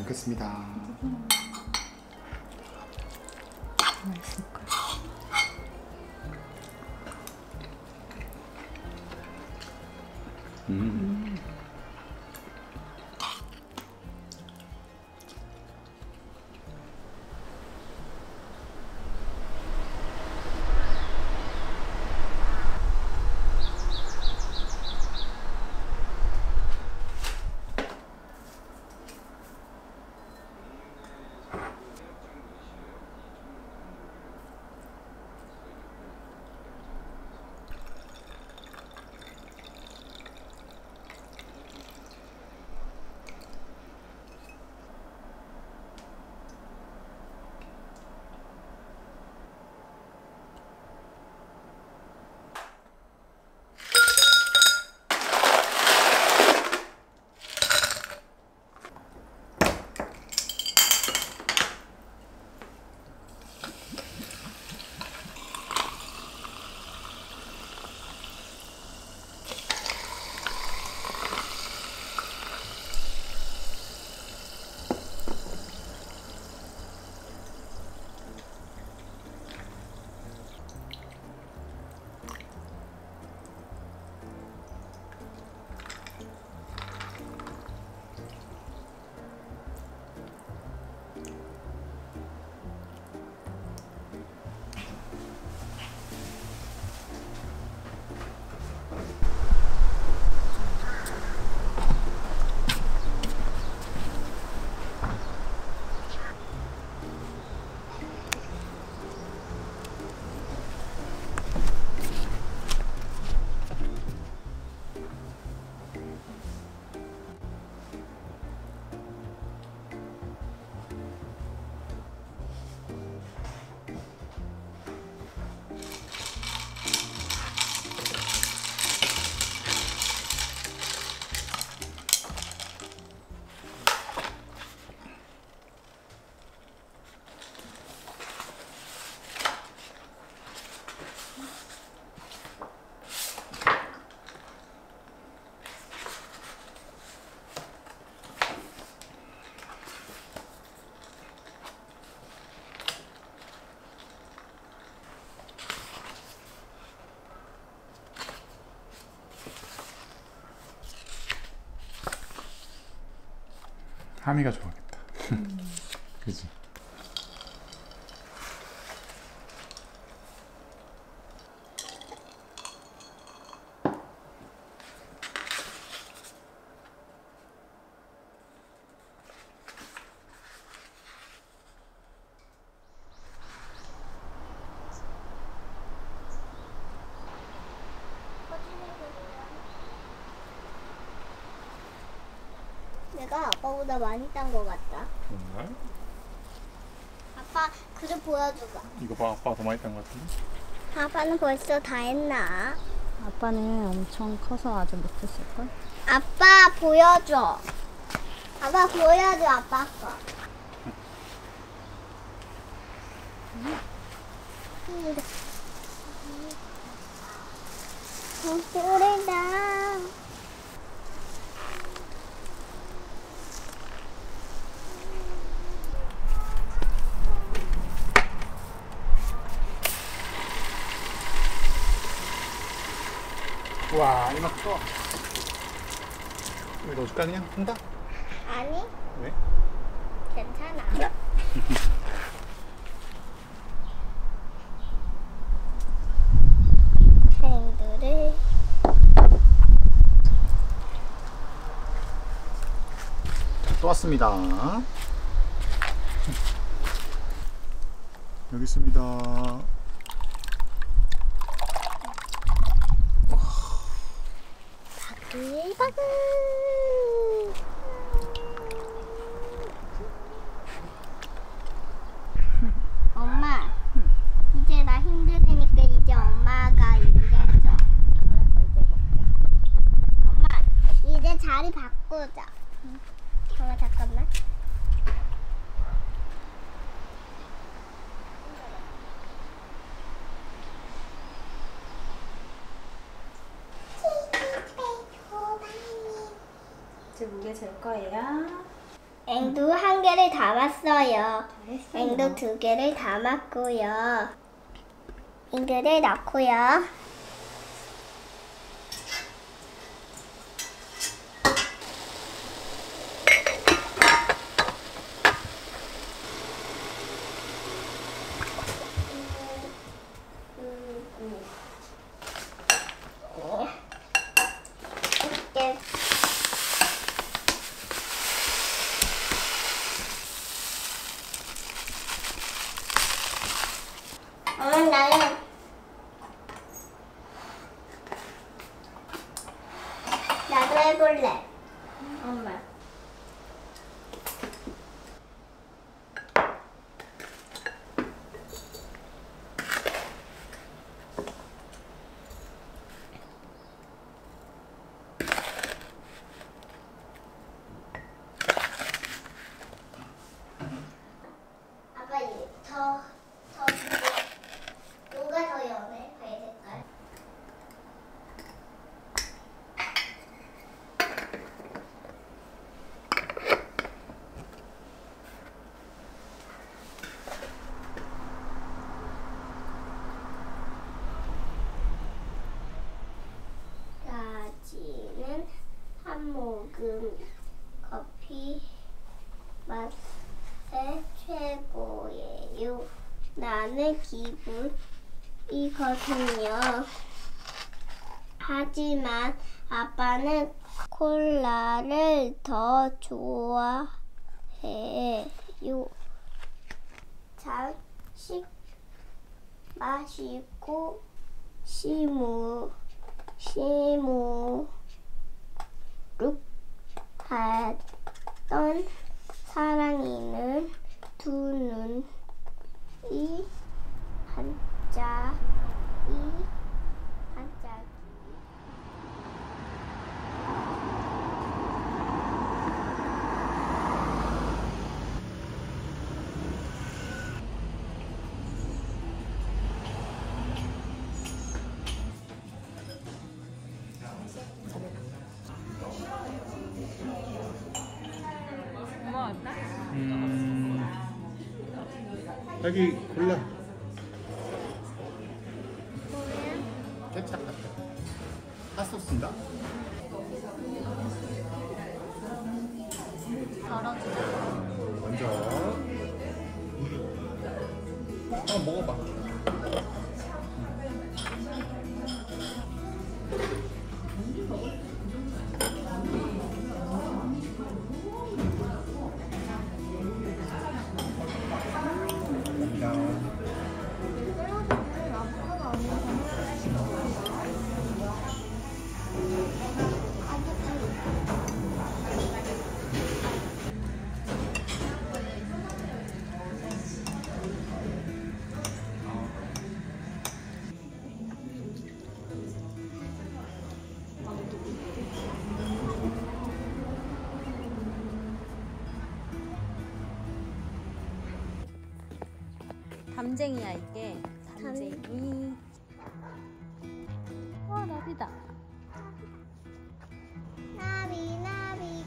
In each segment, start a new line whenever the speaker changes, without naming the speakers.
먹겠습니다.
맛있을까?
하미가 좋아하겠다. 그지?
내가 아빠보다 많이 딴 것 같다.
정말?
아빠 그릇 보여줘봐.
이거 봐, 아빠가 더 많이 딴 것 같은데?
아빠는 벌써 다 했나?
아빠는 엄청 커서 아직 못했을걸?
아빠 보여줘. 아빠 보여줘 아빠 거. 오래다.
와, 이만큼 떠. 여기 넣어줄까 그냥? 한다?
아니
왜?
괜찮아. 핸들을
자, 또 왔습니다. 여기 있습니다.
바글바글. 엄마, 이제 나 힘드니까 이제 엄마가 일해줘. 엄마, 이제 자리 바꾸자. 엄마 잠깐만.
이제 무게 잴 거예요.
앵두 1개를 담았어요.
잘했어요.
앵두 2개를 담았고요. 앵두를 넣고요. 이렇게 나는 나도 해볼래. 엄마. 아빠 더 뭐가 더 연해? 발 색깔? 가지는 한 모금 커피 맛에 최고예요. 나는 기분이거든요. 하지만 아빠는 콜라를 더 좋아해요. 잠시 마시고 시무룩 하던 사랑이는 두 눈이 반짝이
여기 골라. 케찹 같아. 핫소스인가?
덜어주자.
먼저. 먹어봐.
담쟁이야 이게. 담쟁이. 와 나비다.
나비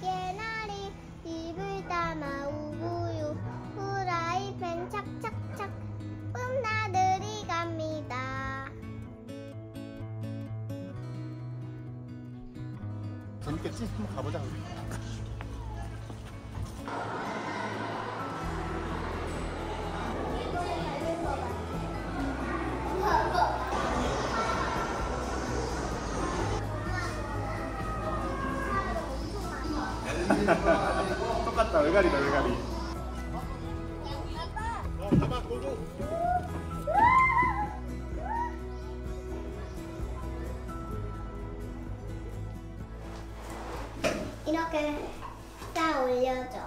개나리 입을 담아 우부유 후라이팬 착착착 나들이 갑니다.
재밌겠지? 한번 가보자. 똑같다. 외가리다 외가리. 봐봐 고고.
이렇게 딱 올려줘.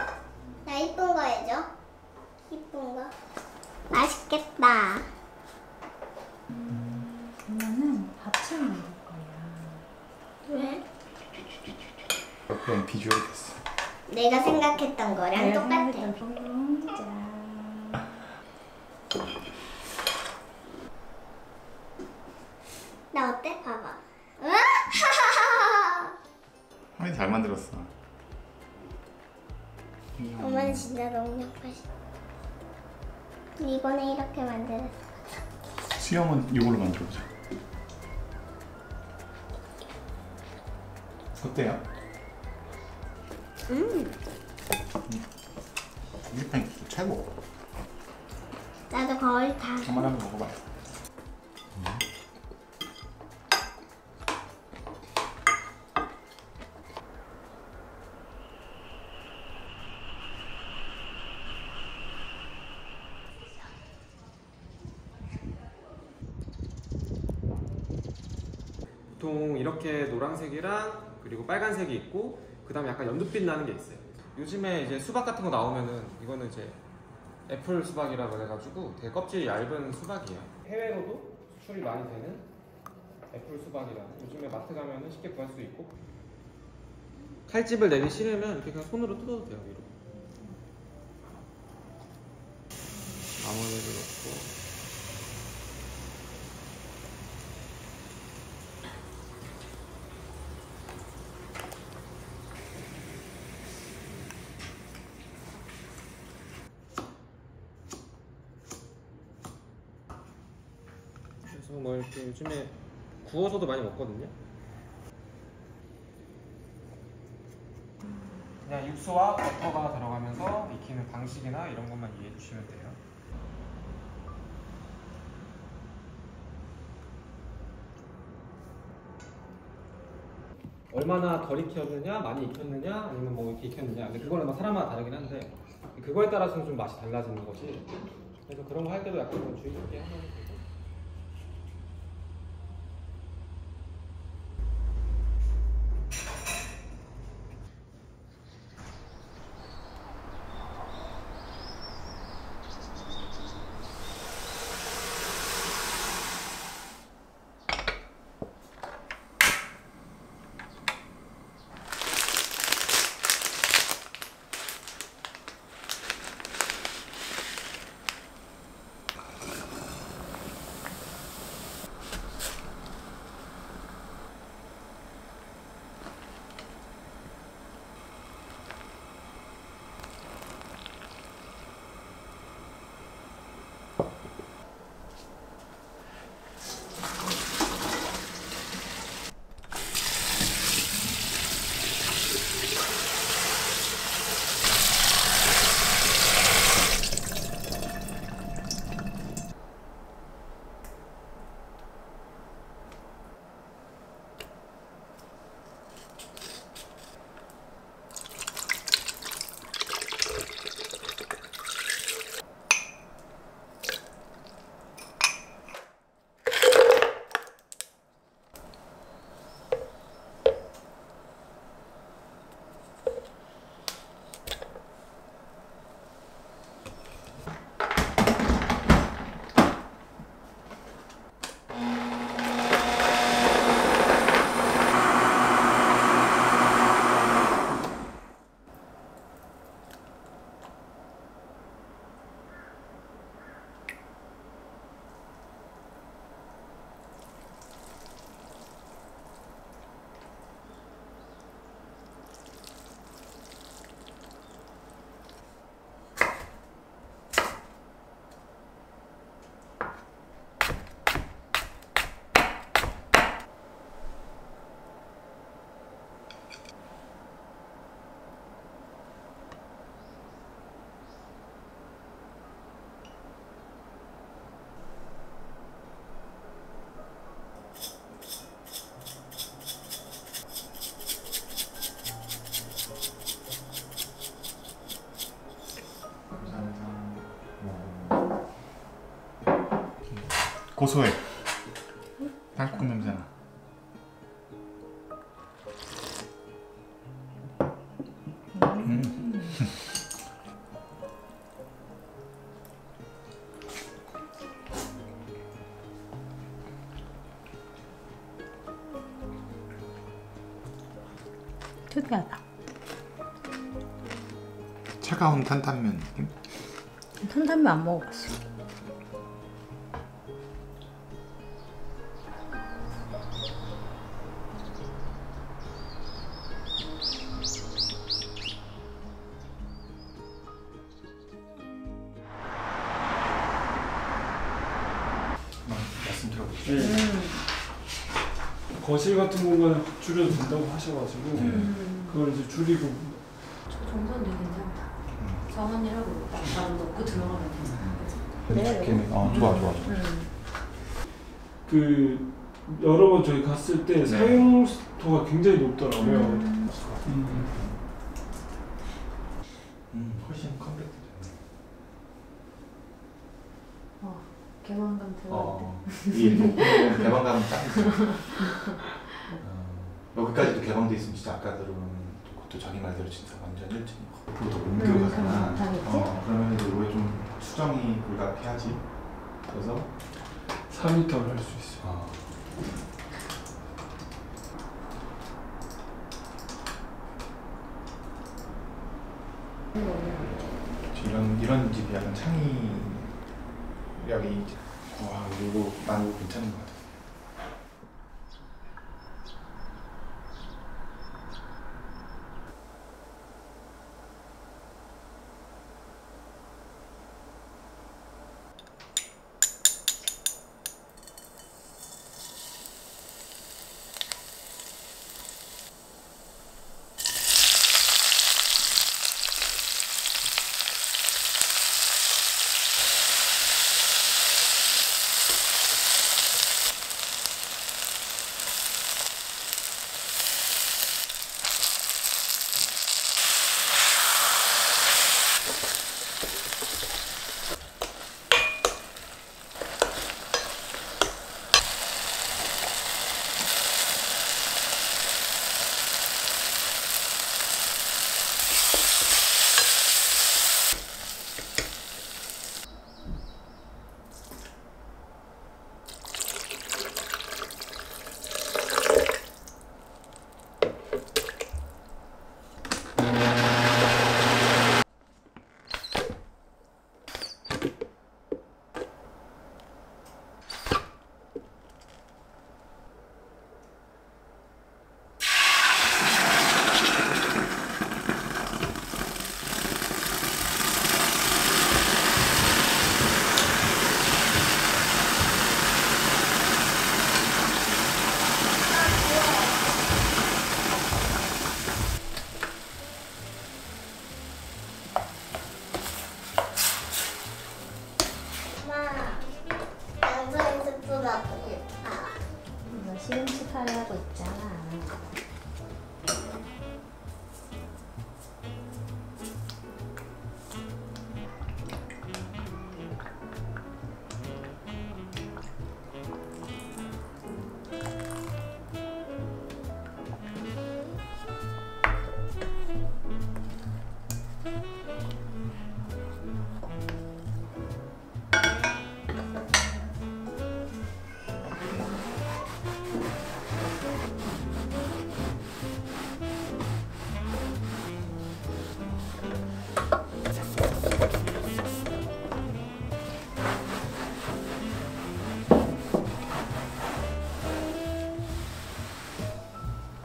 나 이쁜 거 해줘. 이쁜 거. 맛있겠다.
엄마는 밥을 만들 거야.
왜?
그런 비주얼이 됐어.
내가 생각했던 거랑 똑같아. 나 어때? 봐봐.
하민이 잘 만들었어.
엄마는 진짜 너무 예쁘시. 이번에 이렇게 만들었어.
수영은 이걸로 만들어보자. 어때요? 밀빵 최고.
나도 거의 다.
한번 한번 먹어봐요.
보통 이렇게 노란색이랑 그리고 빨간색이 있고 그 다음에 약간 연두빛 나는 게 있어요. 요즘에 이제 수박 같은 거 나오면은 이거는 이제 애플 수박이라고 해가지고 되게 껍질이 얇은 수박이에요. 해외로도 수출이 많이 되는 애플 수박이라는, 요즘에 마트 가면은 쉽게 구할 수 있고, 칼집을 내기 싫으면 이렇게 그냥 손으로 뜯어도 돼요. 위로 나무를 넣고. 그래서 뭐 이렇게 요즘에 구워서도 많이 먹거든요. 그냥 육수와 버터가 들어가면서 익히는 방식이나 이런 것만 이해해 주시면 돼요. 얼마나 덜 익혔느냐, 많이 익혔느냐, 아니면 뭐 이렇게 익혔느냐, 근데 그거는 막 사람마다 다르긴 한데 그거에 따라서는 좀 맛이 달라지는 거지. 그래서 그런 거 할 때도 약간 좀 주의 깊게 하면 되고.
고소해. 땅콩 냄새나.
특이하다.
차가운 탄탄면 느낌?
탄탄면 안 먹어봤어.
거실 같은 공간을 줄여도 된다고 하셔가지고 그걸 이제 줄이고.
저 정도는 되게 괜찮다. 정원이라고 바로 넣고 들어가면 되잖아. 그치?
좋아.
그 여러 번 저희 갔을 때 사용도가 굉장히 높더라고요.
훨씬 컴팩트됐네.
개방감 들어갈 때.
이 높은 개방감은 짱이지. 여기까지도 개방돼 있으면 진짜 아까 들어오는 그것도 자기 말대로 진짜 완전 1층 앞으로 더 옮겨가잖아. 그러면 이제 왜 좀 수정이 불가피하지? 그래서
4m를 할 수 있어요.
이런 집이 약간 창의력이 와 이거 난 이거 괜찮은 것 같아.
시금치 카레 하고 있잖아.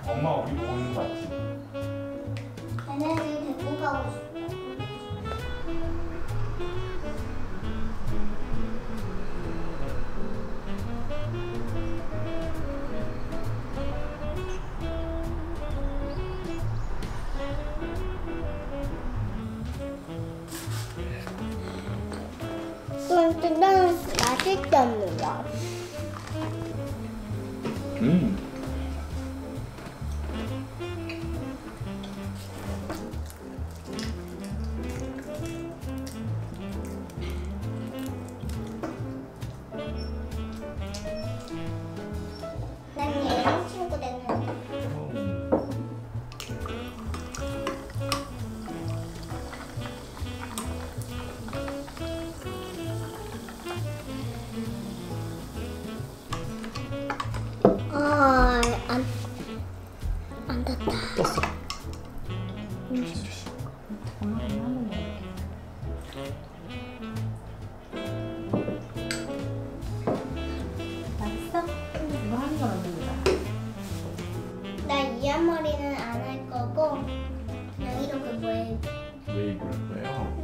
엄마 우리 보는 거 같지?
얘네들 데리고 가고 싶어. 난 맛있답니다. 난 얘랑 친구 됐는데. 안 닿다.
됐어. 맛있어? 이거 하는 건 언제입니다.
나 이한 머리는 안 할 거고 그냥 이렇게 왜
왜 이럴 거예요?